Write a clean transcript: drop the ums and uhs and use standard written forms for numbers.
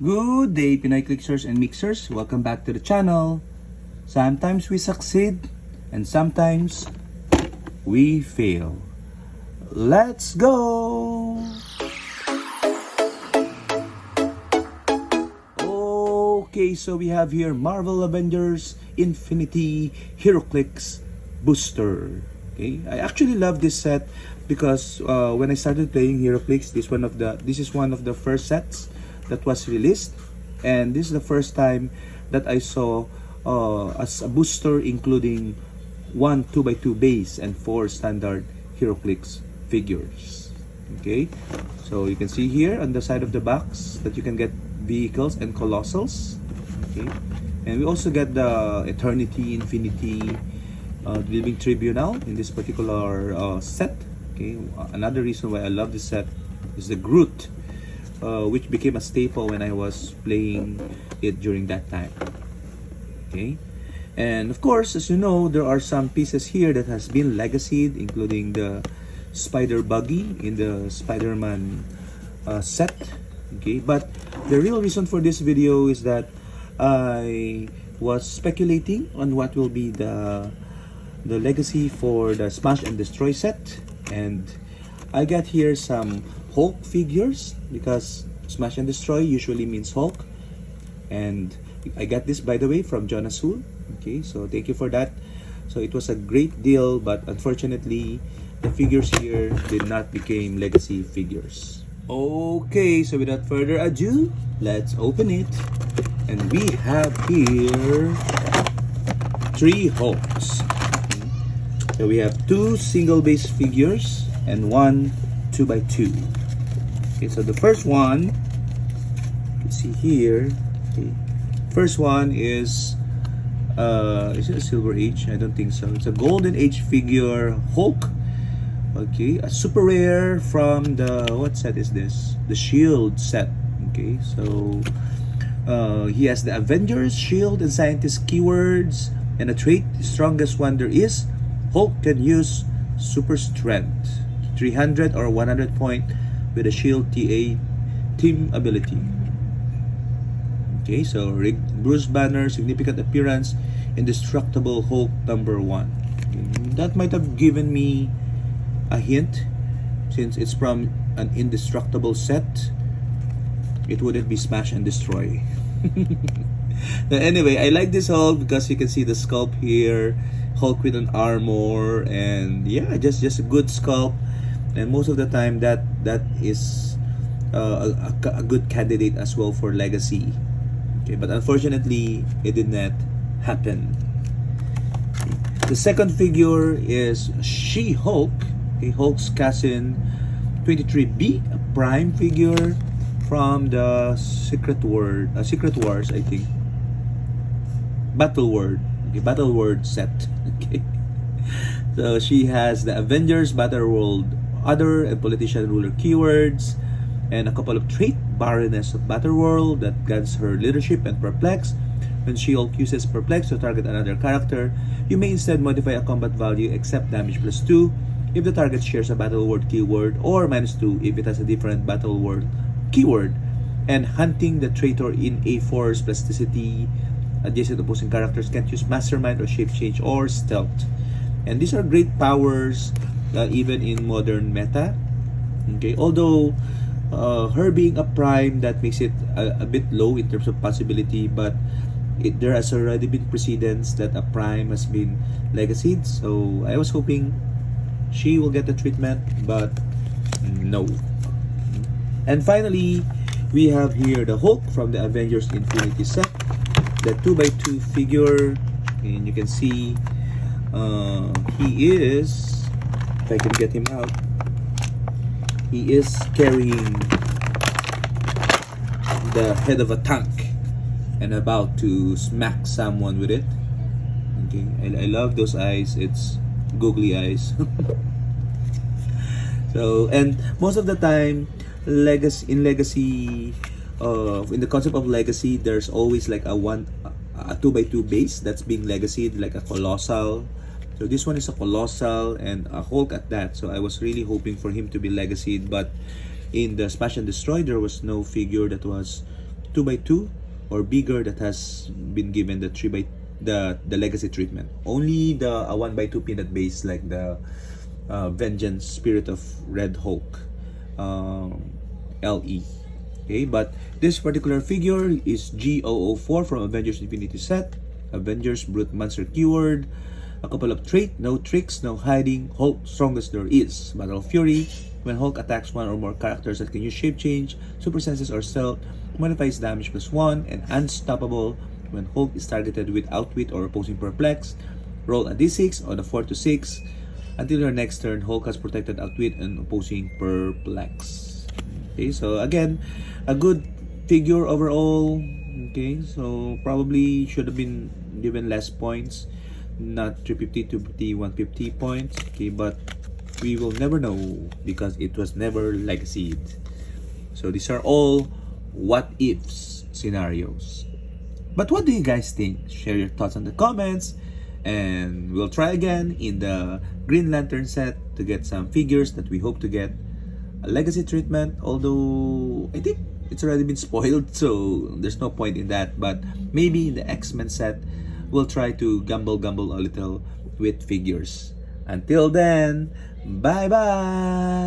Good day, Pinoy Clicksers and Mixers. Welcome back to the channel. Sometimes we succeed and sometimes we fail. Let's go! Okay, so we have here Marvel Avengers Infinity Heroclix Booster. Okay, I actually love this set because when I started playing Heroclix, this is one of the first sets that was released, and this is the first time that I saw as a booster including one 2x2 base and 4 standard Heroclix figures. Okay, so you can see here on the side of the box that you can get vehicles and colossals. Okay, and we also get the Eternity, Infinity, Living Tribunal in this particular set. Okay, another reason why I love this set is the Groot, which became a staple when I was playing it during that time. Okay, and of course, as you know, there are some pieces here that has been legacied, including the Spider Buggy in the Spider-Man set. Okay, but the real reason for this video is that I was speculating on what will be the legacy for the Smash and Destroy set, and I got here some Hulk figures because Smash and Destroy usually means Hulk, and I got this, by the way, from John Azul. Okay, so thank you for that. So it was a great deal, but unfortunately the figures here did not become legacy figures. Okay, so without further ado, let's open it. And we have here 3 Hulks. So we have 2 single base figures and 1 2x2. Okay, so the first one, you can see here. Okay, first one is it a Silver Age? I don't think so. It's a Golden Age figure Hulk. Okay, a super rare from the, what set is this? The Shield set. Okay, so he has the Avengers, Shield, and Scientist keywords, and a trait, the strongest one there is. Hulk can use super strength, 300 or 100 point with a Shield TA team ability. Okay, so Bruce Banner, significant appearance, indestructible Hulk number 1. Okay, that might have given me a hint, since it's from an indestructible set. It wouldn't be Smash and Destroy. But anyway, I like this Hulk because you can see the sculpt here, Hulk with an armor, and yeah, just a good sculpt. And most of the time that is a good candidate as well for legacy. Okay, but unfortunately it did not happen. The second figure is She-Hulk, a Hulk's cousin 23B, a prime figure from the Secret Wars, I think. Battle World set. Okay, so she has the Avengers, Battle World, Other, and Politician Ruler keywords, and a couple of trait: Baroness of Battle World that grants her leadership and perplex. When She-Hulk uses perplex to target another character, you may instead modify a combat value except damage +2 if the target shares a Battle World keyword, or -2 if it has a different Battle World keyword, and hunting the traitor in a force plasticity. Adjacent opposing characters can't use Mastermind or Shape Change or Stealth. And these are great powers even in modern meta. Okay, although her being a prime, that makes it a bit low in terms of possibility, but there has already been precedence that a prime has been legacied, so I was hoping she will get the treatment, but no. And finally, we have here the Hulk from the Avengers Infinity set, the 2x2 figure, and you can see he is, if I can get him out, he is carrying the head of a tank and about to smack someone with it. Okay, I love those eyes. It's googly eyes. So, and most of the time, in legacy, in the concept of legacy, there's always like a 2x2 base that's being legacied, like a colossal. So this one is a colossal and a Hulk at that. So I was really hoping for him to be legacied, but in the Smash and Destroy, there was no figure that was 2x2 or bigger that has been given the the legacy treatment. Only the 1x2 peanut base like the Vengeance Spirit of Red Hulk LE. Okay, but this particular figure is G004 from Avengers Infinity set. Avengers Brute Monster Keyword. A couple of traits: no tricks, no hiding, Hulk strongest there is. Battle Fury. When Hulk attacks one or more characters that can use shape change, super senses or stealth, modifies damage +1, and unstoppable when Hulk is targeted with outwit or opposing perplex. Roll a d6 on a 4 to 6. Until your next turn, Hulk has protected outwit and opposing perplex. Okay, so again, a good figure overall. Okay, so probably should have been given less points, not 350, 250, 150 points. Okay, but we will never know because it was never legacied. So these are all what ifs scenarios. But what do you guys think? Share your thoughts in the comments, and we'll try again in the Green Lantern set to get some figures that we hope to get a legacy treatment, although I think it's already been spoiled, so there's no point in that. But maybe in the X-Men set we'll try to gamble a little with figures. Until then, bye bye.